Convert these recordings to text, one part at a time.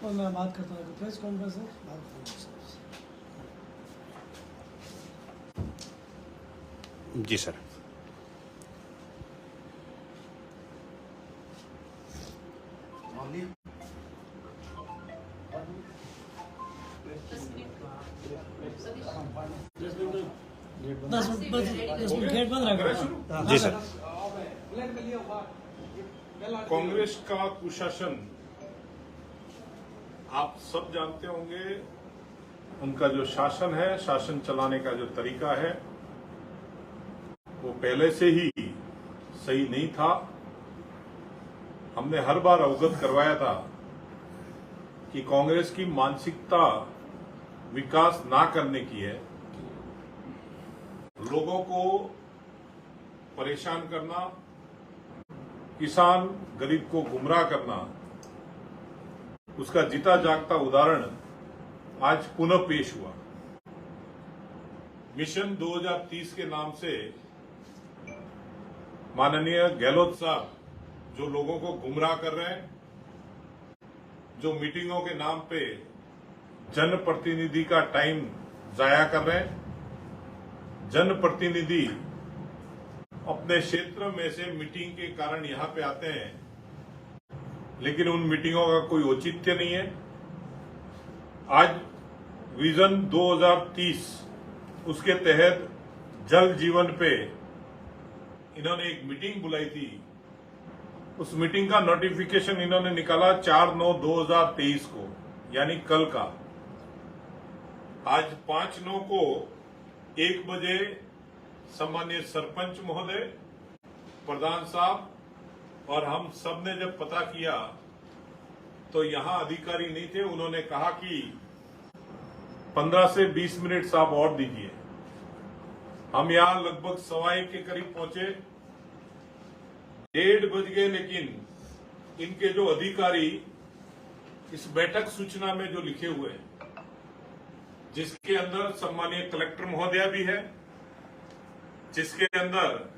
और मैं बात करता हूँ प्रेस कॉन्फ्रेंस है, बात करूँगा। जी सर। दस मिनट गेट बंद रखा। जी सर। कांग्रेस का कुशासन आप सब जानते होंगे। उनका जो शासन है, शासन चलाने का जो तरीका है, वो पहले से ही सही नहीं था। हमने हर बार अवगत करवाया था कि कांग्रेस की मानसिकता विकास ना करने की है, लोगों को परेशान करना, किसान गरीब को गुमराह करना। उसका जीता जागता उदाहरण आज पुनः पेश हुआ। मिशन 2030 के नाम से माननीय गहलोत साहब जो लोगों को गुमराह कर रहे हैं, जो मीटिंगों के नाम पे जनप्रतिनिधि का टाइम जाया कर रहे हैं। जनप्रतिनिधि अपने क्षेत्र में से मीटिंग के कारण यहां पे आते हैं, लेकिन उन मीटिंगों का कोई औचित्य नहीं है। आज विजन 2030 उसके तहत जल जीवन पे इन्होंने एक मीटिंग बुलाई थी। उस मीटिंग का नोटिफिकेशन इन्होंने निकाला 4/9/2023 को, यानी कल का। आज 5/9 को 1 बजे सम्मानीय सरपंच महोदय, प्रधान साहब और हम सब ने जब पता किया तो यहां अधिकारी नहीं थे। उन्होंने कहा कि 15 से 20 मिनट साहब और दीजिए। हम यहां लगभग 1:15 के करीब पहुंचे, 1:30 बज गए, लेकिन इनके जो अधिकारी इस बैठक सूचना में जो लिखे हुए हैं, जिसके अंदर सम्मानीय कलेक्टर महोदया भी है, जिसके अंदर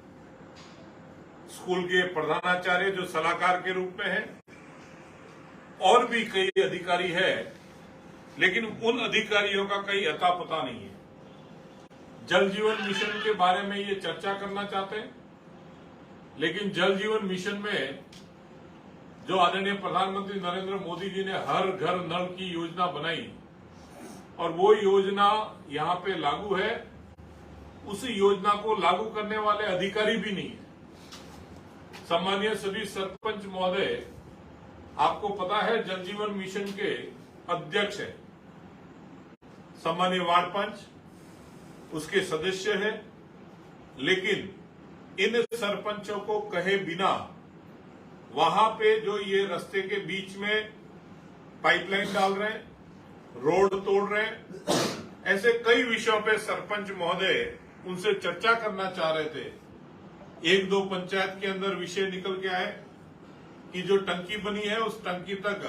स्कूल के प्रधानाचार्य जो सलाहकार के रूप में है, और भी कई अधिकारी है, लेकिन उन अधिकारियों का कहीं अता पता नहीं है। जल जीवन मिशन के बारे में ये चर्चा करना चाहते हैं, लेकिन जल जीवन मिशन में जो आदरणीय प्रधानमंत्री नरेंद्र मोदी जी ने हर घर नल की योजना बनाई और वो योजना यहां पे लागू है, उस योजना को लागू करने वाले अधिकारी भी नहीं है। सम्मानीय सभी सरपंच महोदय, आपको पता है जल जीवन मिशन के अध्यक्ष है, सम्मानीय वार्ड पंच उसके सदस्य है, लेकिन इन सरपंचों को कहे बिना वहां पे जो ये रास्ते के बीच में पाइपलाइन डाल रहे हैं, रोड तोड़ रहे हैं, ऐसे कई विषयों पे सरपंच महोदय उनसे चर्चा करना चाह रहे थे। 1-2 पंचायत के अंदर विषय निकल के आए कि जो टंकी बनी है उस टंकी तक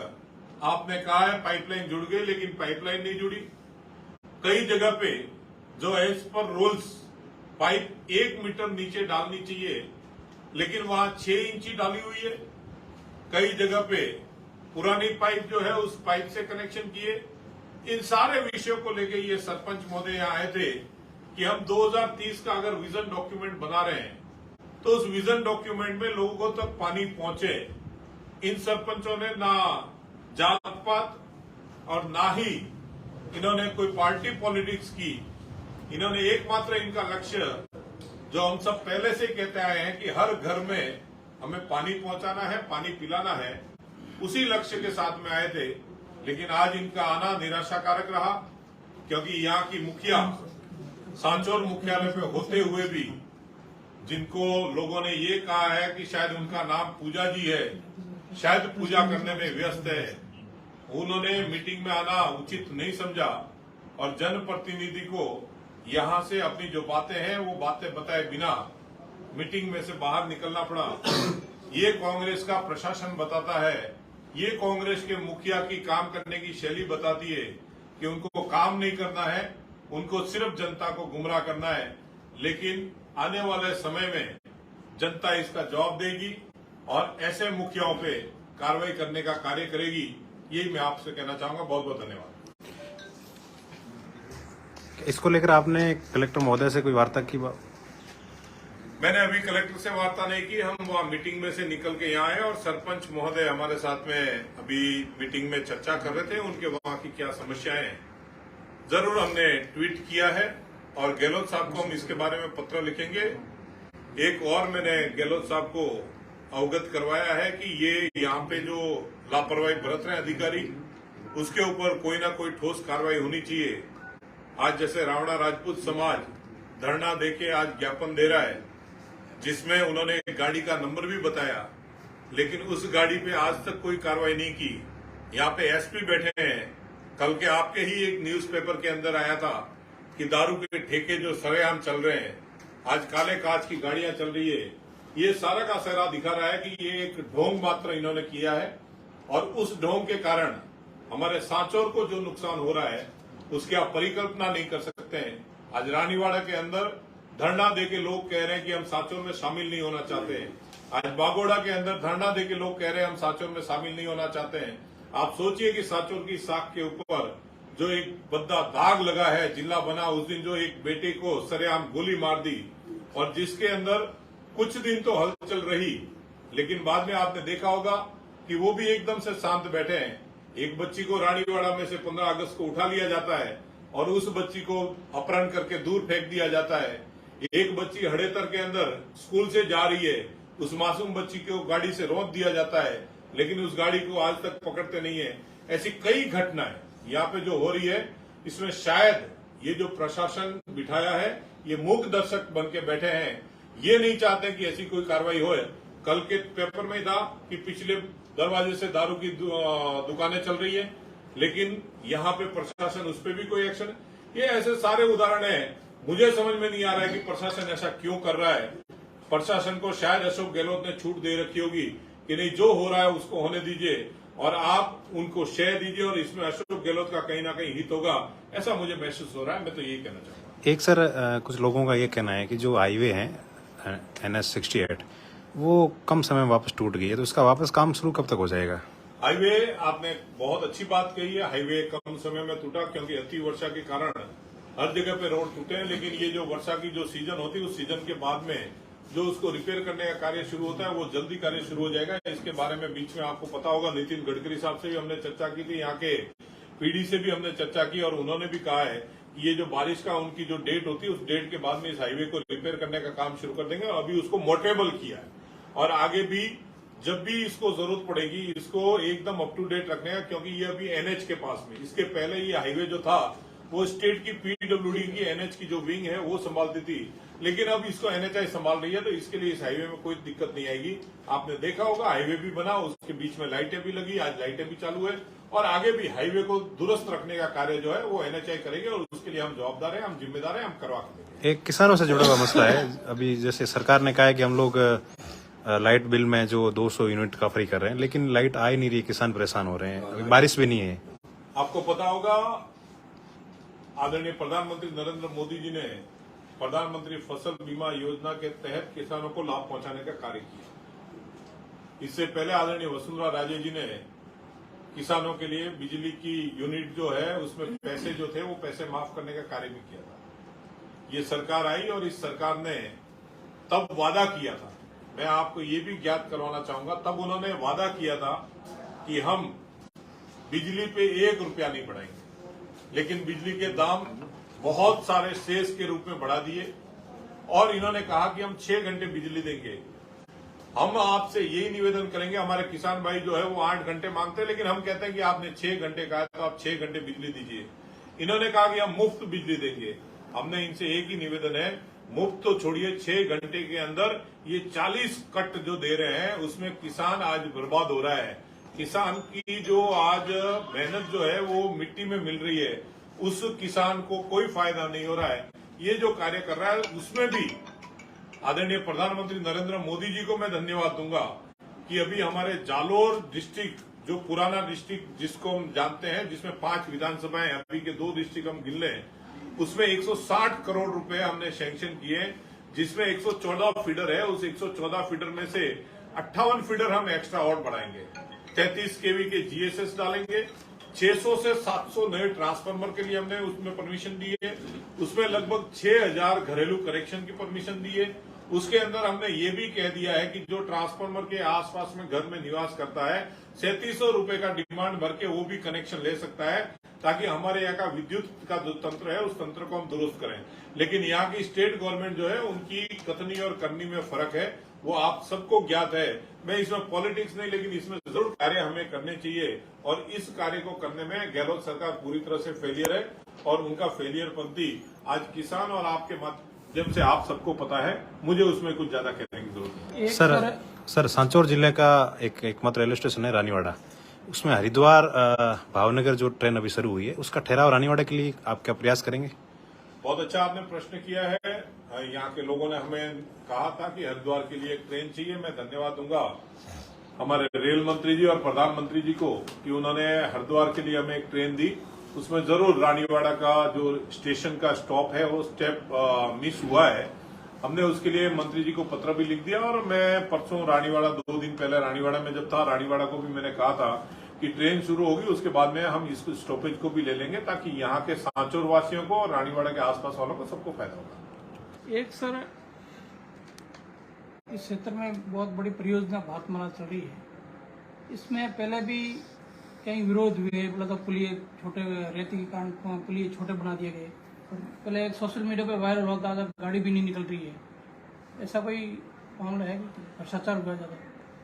आपने कहा है पाइपलाइन जुड़ गई, लेकिन पाइपलाइन नहीं जुड़ी। कई जगह पे जो as per rules pipe 1 metre नीचे डालनी चाहिए, लेकिन वहां 6 इंची डाली हुई है। कई जगह पे पुरानी पाइप जो है उस पाइप से कनेक्शन किए। इन सारे विषयों को लेकर ये सरपंच महोदय यहाँ आए थे कि हम 2030 का अगर विजन डॉक्यूमेंट बना रहे हैं तो उस विजन डॉक्यूमेंट में लोगों तक पानी पहुंचे। इन सरपंचों ने ना जात पात और ना ही इन्होंने कोई पार्टी पॉलिटिक्स की। इन्होंने एकमात्र इनका लक्ष्य, जो हम सब पहले से कहते आए हैं कि हर घर में हमें पानी पहुंचाना है, पानी पिलाना है, उसी लक्ष्य के साथ में आए थे। लेकिन आज इनका आना निराशाकारक रहा, क्योंकि यहाँ की मुखिया सांचौर मुख्यालय पे होते हुए भी, जिनको लोगों ने ये कहा है कि शायद उनका नाम पूजा जी है, शायद पूजा करने में व्यस्त है, उन्होंने मीटिंग में आना उचित नहीं समझा और जनप्रतिनिधि को यहां से अपनी जो बातें हैं वो बातें बताए बिना मीटिंग में से बाहर निकलना पड़ा। ये कांग्रेस का प्रशासन बताता है, ये कांग्रेस के मुखिया की काम करने की शैली बताती है कि उनको काम नहीं करना है, उनको सिर्फ जनता को गुमराह करना है। लेकिन आने वाले समय में जनता इसका जवाब देगी और ऐसे मुखियाओं पे कार्रवाई करने का कार्य करेगी यही मैं आपसे कहना चाहूंगा। बहुत बहुत धन्यवाद। इसको लेकर आपने कलेक्टर महोदय से कोई वार्ता की? मैंने अभी कलेक्टर से वार्ता नहीं की। हम वहाँ मीटिंग में से निकल के यहाँ आए और सरपंच महोदय हमारे साथ में अभी मीटिंग में चर्चा कर रहे थे, उनके वहाँ की क्या समस्याएं हैं। जरूर हमने ट्वीट किया है और गहलोत साहब को हम इसके बारे में पत्र लिखेंगे। एक और मैंने गहलोत साहब को अवगत करवाया है कि ये यहाँ पे जो लापरवाही बरत रहे हैं अधिकारी, उसके ऊपर कोई ना कोई ठोस कार्रवाई होनी चाहिए। आज जैसे रावणा राजपूत समाज धरना देके आज ज्ञापन दे रहा है, जिसमें उन्होंने गाड़ी का नंबर भी बताया, लेकिन उस गाड़ी पे आज तक कोई कार्रवाई नहीं की। यहाँ पे एसपी बैठे हैं। कल के आपके ही एक न्यूज़पेपर के अंदर आया था कि दारू के ठेके जो सरेआम चल रहे हैं, आज काले कांच की गाड़ियां चल रही है। ये सारा का सारा दिखा रहा है कि ये एक ढोंग मात्र इन्होंने किया है और उस ढोंग के कारण हमारे सांचौर को जो नुकसान हो रहा है उसकी आप परिकल्पना नहीं कर सकते हैं। आज रानीवाड़ा के अंदर धरना देके लोग कह रहे हैं कि हम सांचौर में शामिल नहीं होना चाहते हैं। आज बागोड़ा के अंदर धरना देके लोग कह रहे हैं हम सांचौर में शामिल नहीं होना चाहते हैं। आप सोचिए कि सांचौर की साख के ऊपर जो एक बद्दा दाग लगा है, जिला बना उस दिन जो एक बेटे को सरेआम गोली मार दी और जिसके अंदर कुछ दिन तो हलचल रही, लेकिन बाद में आपने देखा होगा कि वो भी एकदम से शांत बैठे हैं। एक बच्ची को रानीवाड़ा में से 15 अगस्त को उठा लिया जाता है और उस बच्ची को अपहरण करके दूर फेंक दिया जाता है। एक बच्ची हड़ेतर के अंदर स्कूल से जा रही है, उस मासूम बच्ची को गाड़ी से रोक दिया जाता है, लेकिन उस गाड़ी को आज तक पकड़ते नहीं है। ऐसी कई घटनाएं यहाँ पे जो हो रही है, इसमें शायद ये जो प्रशासन बिठाया है ये मूक दर्शक बन के बैठे हैं। ये नहीं चाहते कि ऐसी कोई कार्रवाई हो। कल के पेपर में था कि पिछले दरवाजे से दारू की दुकानें चल रही है, लेकिन यहाँ पे प्रशासन उस पर भी कोई एक्शन। ये ऐसे सारे उदाहरण हैं। मुझे समझ में नहीं आ रहा है कि प्रशासन ऐसा क्यों कर रहा है। प्रशासन को शायद अशोक गहलोत ने छूट दे रखी होगी कि नहीं, जो हो रहा है उसको होने दीजिए और आप उनको शेयर दीजिए और इसमें अशोक गहलोत का कहीं ना कहीं हित होगा, ऐसा मुझे महसूस हो रहा है। मैं तो यही कहना चाहूंगा। एक सर, कुछ लोगों का ये कहना है कि जो हाईवे है NH 68 वो कम समय में वापस टूट गई है, तो उसका वापस काम शुरू कब तक हो जाएगा? हाईवे, आपने बहुत अच्छी बात कही है। हाईवे कम समय में टूटा क्योंकि अति वर्षा के कारण हर जगह पे रोड टूटे हैं, लेकिन ये जो वर्षा की जो सीजन होती है उस सीजन के बाद में जो उसको रिपेयर करने का कार्य शुरू होता है वो जल्दी कार्य शुरू हो जाएगा। इसके बारे में बीच में आपको पता होगा नितिन गडकरी साहब से भी हमने चर्चा की थी, यहाँ के पीडी से भी हमने चर्चा की और उन्होंने भी कहा है कि ये जो बारिश का उनकी जो डेट होती है उस डेट के बाद में इस हाईवे को रिपेयर करने का काम शुरू कर देंगे और अभी उसको मोटेबल किया है और आगे भी जब भी इसको जरूरत पड़ेगी इसको एकदम अप टू डेट रखने का, क्योंकि ये अभी NH के पास में, इसके पहले ये हाईवे जो था वो स्टेट की PWD की NH की जो विंग है वो संभालती थी, लेकिन अब इसको NHI संभाल रही है, तो इसके लिए इस हाईवे में कोई दिक्कत नहीं आएगी। आपने देखा होगा हाईवे भी बना, उसके बीच में लाइटें भी लगी, आज लाइटें भी चालू है और आगे भी हाईवे को दुरुस्त रखने का कार्य जो है वो NHI करेंगे और उसके लिए हम जवाबदार है, हम जिम्मेदार है, हम करवा के देंगे। एक किसानों से जुड़ा हुआ मसला है। अभी जैसे सरकार ने कहा है कि हम लोग लाइट बिल में जो 200 यूनिट का फ्री कर रहे हैं, लेकिन लाइट आ ही नहीं रही, किसान परेशान हो रहे हैं, अभी बारिश भी नहीं है। आपको पता होगा आदरणीय प्रधानमंत्री नरेंद्र मोदी जी ने प्रधानमंत्री फसल बीमा योजना के तहत किसानों को लाभ पहुंचाने का कार्य किया। इससे पहले आदरणीय वसुंधरा राजे जी ने किसानों के लिए बिजली की यूनिट जो है उसमें पैसे जो थे वो पैसे माफ करने का कार्य भी किया था। ये सरकार आई और इस सरकार ने तब वादा किया था, मैं आपको ये भी ज्ञात करवाना चाहूंगा, तब उन्होंने वादा किया था कि हम बिजली पे 1 रुपया नहीं बढ़ाएंगे, लेकिन बिजली के दाम बहुत सारे सेस के रूप में बढ़ा दिए और इन्होंने कहा कि हम 6 घंटे बिजली देंगे। हम आपसे यही निवेदन करेंगे, हमारे किसान भाई जो है वो 8 घंटे मांगते हैं, लेकिन हम कहते हैं कि आपने 6 घंटे कहा तो आप 6 घंटे बिजली दीजिए। इन्होंने कहा कि हम मुफ्त बिजली देंगे। हमने इनसे एक ही निवेदन है, मुफ्त तो छोड़िए, 6 घंटे के अंदर ये 40 कट जो दे रहे हैं उसमें किसान आज बर्बाद हो रहा है। किसान की जो आज मेहनत जो है वो मिट्टी में मिल रही है, उस किसान को कोई फायदा नहीं हो रहा है। ये जो कार्य कर रहा है उसमें भी आदरणीय प्रधानमंत्री नरेंद्र मोदी जी को मैं धन्यवाद दूंगा कि अभी हमारे जालोर डिस्ट्रिक्ट, जो पुराना डिस्ट्रिक्ट जिसको हम जानते हैं, जिसमें 5 विधानसभाएं, अभी के 2 डिस्ट्रिक्ट हम गिन लें, उसमें 160 करोड़ रुपए हमने सैंक्शन किए, जिसमें 114 फीडर है। उस 114 फीडर में से 58 फीडर हम एक्स्ट्रा और बढ़ाएंगे। 33 केवी के जीएसएस डालेंगे। 600 से 700 नए ट्रांसफार्मर के लिए हमने उसमें परमिशन दी है। उसमें लगभग 6000 घरेलू कनेक्शन की परमिशन दी है। उसके अंदर हमने ये भी कह दिया है कि जो ट्रांसफार्मर के आसपास में घर में निवास करता है 3700 रुपए का डिमांड भर के वो भी कनेक्शन ले सकता है, ताकि हमारे यहाँ का विद्युत का जो तंत्र है उस तंत्र को हम दुरुस्त करें। लेकिन यहाँ की स्टेट गवर्नमेंट जो है उनकी कथनी और करनी में फर्क है, वो आप सबको ज्ञात है। मैं इसमें पॉलिटिक्स नहीं, लेकिन इसमें जरूर कार्य हमें करने चाहिए और इस कार्य को करने में गहलोत सरकार पूरी तरह से फेलियर है और उनका फेलियर पंथी आज किसान और आपके माध्यम से आप सबको पता है। मुझे उसमें कुछ ज्यादा कहने की जरूरत नहीं। सर सांचौर जिले का एकमात्र रेलवे स्टेशन है रानीवाड़ा, उसमें हरिद्वार भावनगर जो ट्रेन अभी शुरू हुई है उसका ठहराव रानीवाड़ा के लिए आप क्या प्रयास करेंगे? बहुत अच्छा आपने प्रश्न किया है। यहाँ के लोगों ने हमें कहा था कि हरिद्वार के लिए एक ट्रेन चाहिए। मैं धन्यवाद दूंगा हमारे रेल मंत्री जी और प्रधानमंत्री जी को कि उन्होंने हरिद्वार के लिए हमें एक ट्रेन दी। उसमें जरूर रानीवाड़ा का जो स्टेशन का स्टॉप है वो स्टेप मिस हुआ है। हमने उसके लिए मंत्री जी को पत्र भी लिख दिया और मैं परसों रानीवाड़ा 2 दिन पहले रानीवाड़ा में जब था, रानीवाड़ा को भी मैंने कहा था कि ट्रेन शुरू होगी उसके बाद में हम इस स्टॉपेज को भी ले लेंगे, ताकि यहाँ के सांचौर वासियों को और रानीवाड़ा के आसपास वालों को सबको फायदा होगा। एक सर, इस क्षेत्र में बहुत बड़ी परियोजना भारतमाला चल रही है। इसमें पहले भी कई विरोध हुए, बोला था पुलिये छोटे रेती के कारण पुलिये छोटे बना दिए गए। पहले एक सोशल मीडिया पे वायरल होता था, गाड़ी भी नहीं निकल रही है। ऐसा कोई मामला है कि भ्रष्टाचार हुआ ज्यादा?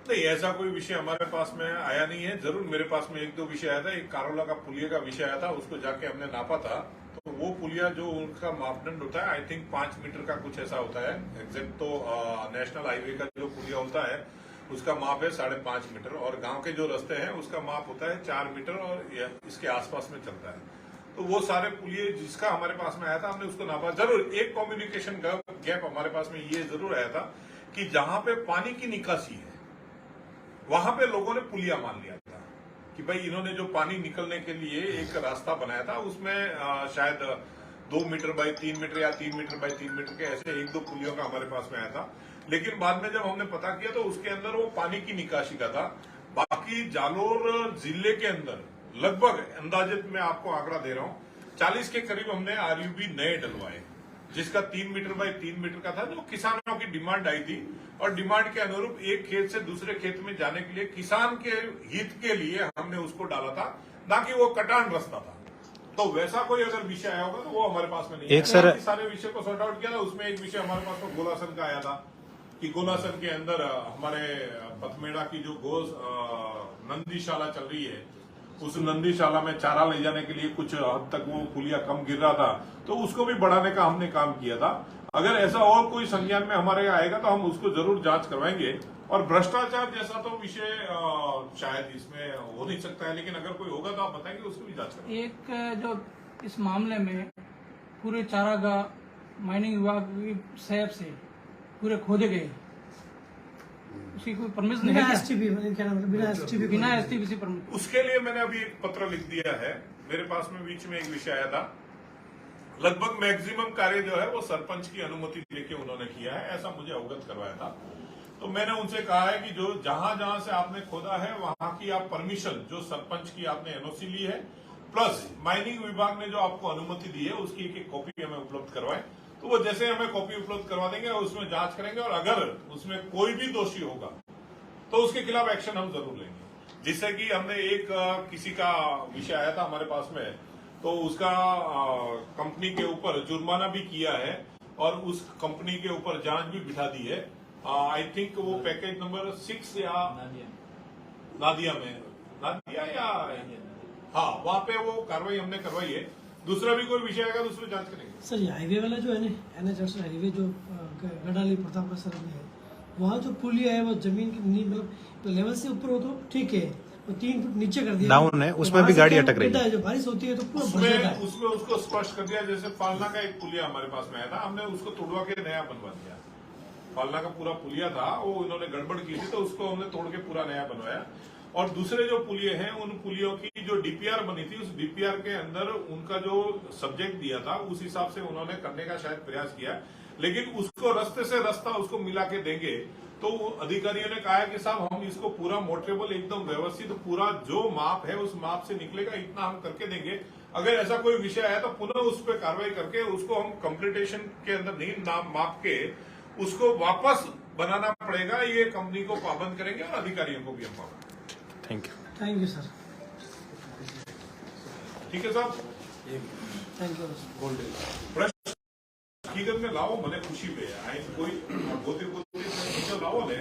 नहीं, ऐसा कोई विषय हमारे पास में आया नहीं है। जरूर मेरे पास में 1-2 विषय आया था। एक कारोला का पुलिया का विषय आया था, उसको जाके हमने नापा था। तो वो पुलिया जो उनका मापदंड होता है आई थिंक 5 मीटर का कुछ ऐसा होता है एग्जैक्ट। तो नेशनल हाईवे का जो पुलिया होता है उसका माप है 5.5 मीटर और गांव के जो रास्ते हैं उसका माप होता है 4 मीटर और इसके आसपास में चलता है। तो वो सारे पुलिये जिसका हमारे पास में आया था हमने उसको नापा। जरूर एक कम्युनिकेशन गैप हमारे पास में ये जरूर आया था कि जहां पे पानी की निकासी है वहां पे लोगों ने पुलिया मान लिया था कि भाई इन्होंने जो पानी निकलने के लिए एक रास्ता बनाया था उसमें शायद 2 मीटर बाई 3 मीटर या 3 मीटर बाई 3 मीटर के ऐसे 1-2 पुलियों का हमारे पास में आया था। लेकिन बाद में जब हमने पता किया तो उसके अंदर वो पानी की निकासी का था। बाकी जालोर जिले के अंदर लगभग अंदाजित मैं आपको आंकड़ा दे रहा हूं 40 के करीब हमने आरयूबी नए डलवाए, जिसका 3 मीटर बाई 3 मीटर का था, जो किसानों की डिमांड आई थी और डिमांड के अनुरूप एक खेत से दूसरे खेत में जाने के लिए किसान के हित के लिए हमने उसको डाला था, ना कि वो कटान रास्ता था। तो वैसा कोई अगर विषय आया होगा तो वो हमारे पास में नहीं है। सारे विषय को सॉर्ट आउट किया था। उसमें एक विषय हमारे पास में गोलासन का आया था कि गोलासन के अंदर हमारे पथमेड़ा की जो नंदीशाला चल रही है उस नंदीशाला में चारा ले जाने के लिए कुछ हद तक वो पुलिया कम गिर रहा था, तो उसको भी बढ़ाने का हमने काम किया था। अगर ऐसा और कोई संज्ञान में हमारे आएगा तो हम उसको जरूर जांच करवाएंगे। और भ्रष्टाचार जैसा तो विषय शायद इसमें हो नहीं सकता है, लेकिन अगर कोई होगा तो आप बताएंगे, उसको भी जांच करेंगे। एक जो इस मामले में पूरे चारागाह माइनिंग विभाग की सहब से पूरे खोदे गए, उसकी कोई परमिशन बिना है एसटीपी बिना एसटीपी परमिशन? उसके लिए मैंने अभी एक पत्र लिख दिया है। मेरे पास में बीच में एक विषय आया था, लगभग मैक्सिमम कार्य जो है वो सरपंच की अनुमति लेके उन्होंने किया है, ऐसा मुझे अवगत करवाया था। तो मैंने उनसे कहा है कि जो जहां जहां से आपने खोदा है वहां की आप परमिशन जो सरपंच की आपने एनओसी ली है प्लस माइनिंग विभाग ने जो आपको अनुमति दी है उसकी एक कॉपी हमें उपलब्ध करवाएं। तो वो जैसे हमें कॉपी उपलब्ध करवा देंगे और उसमें जांच करेंगे और अगर उसमें कोई भी दोषी होगा तो उसके खिलाफ एक्शन हम जरूर लेंगे। जिससे कि हमने एक किसी का विषय आया था हमारे पास में, तो उसका कंपनी के ऊपर जुर्माना भी किया है और उस कंपनी के ऊपर जांच भी बिठा दी है। आई थिंक वो पैकेज नंबर 6 या नादिया या हाँ वहां पे वो कार्रवाई हमने करवाई है। दूसरा भी कोई विषय आएगा तो उसमें जांच करेंगे। सर ये हाईवे वाला जो है ना NH हाईवे जो गढ़ाली प्रताप सर में है, वहाँ जो पुलिया है वो जमीन की मतलब लेवल से ऊपर हो तो ठीक है, वो 3 फुट नीचे कर दिया डाउन है, उसमें भी गाड़ी अटक रही है। जो बारिश होती है तो पूरा उसमें उसको स्पष्ट कर दिया। जैसे फालना का एक पुलिया हमारे पास में आया था, हमने उसको तोड़वा के नया बनवा दिया। फालना का पूरा पुलिया था वो इन्होंने गड़बड़ की थी तो उसको हमने तोड़ के पूरा नया बनवाया। और दूसरे जो पुलिये हैं उन पुलियों की जो डीपीआर बनी थी उस डीपीआर के अंदर उनका जो सब्जेक्ट दिया था उस हिसाब से उन्होंने करने का शायद प्रयास किया, लेकिन उसको रास्ते से रास्ता उसको मिला के देंगे तो अधिकारियों ने कहा है कि साहब हम इसको पूरा मोटरेबल एकदम व्यवस्थित पूरा जो माप है उस माप से निकलेगा इतना हम करके देंगे। अगर ऐसा कोई विषय है तो पुनः उस पर कार्रवाई करके उसको हम कंप्लीटेशन के अंदर नहीं नाम माप के उसको वापस बनाना पड़ेगा। ये कंपनी को पाबंद करेंगे और अधिकारियों को भी हम पाबंद। Thank you sir. ठीक है साहब, थैंक यू। प्रश्न हकीकत में लाओ, મને ખુશી पे आए कोई बोलते लाओ ने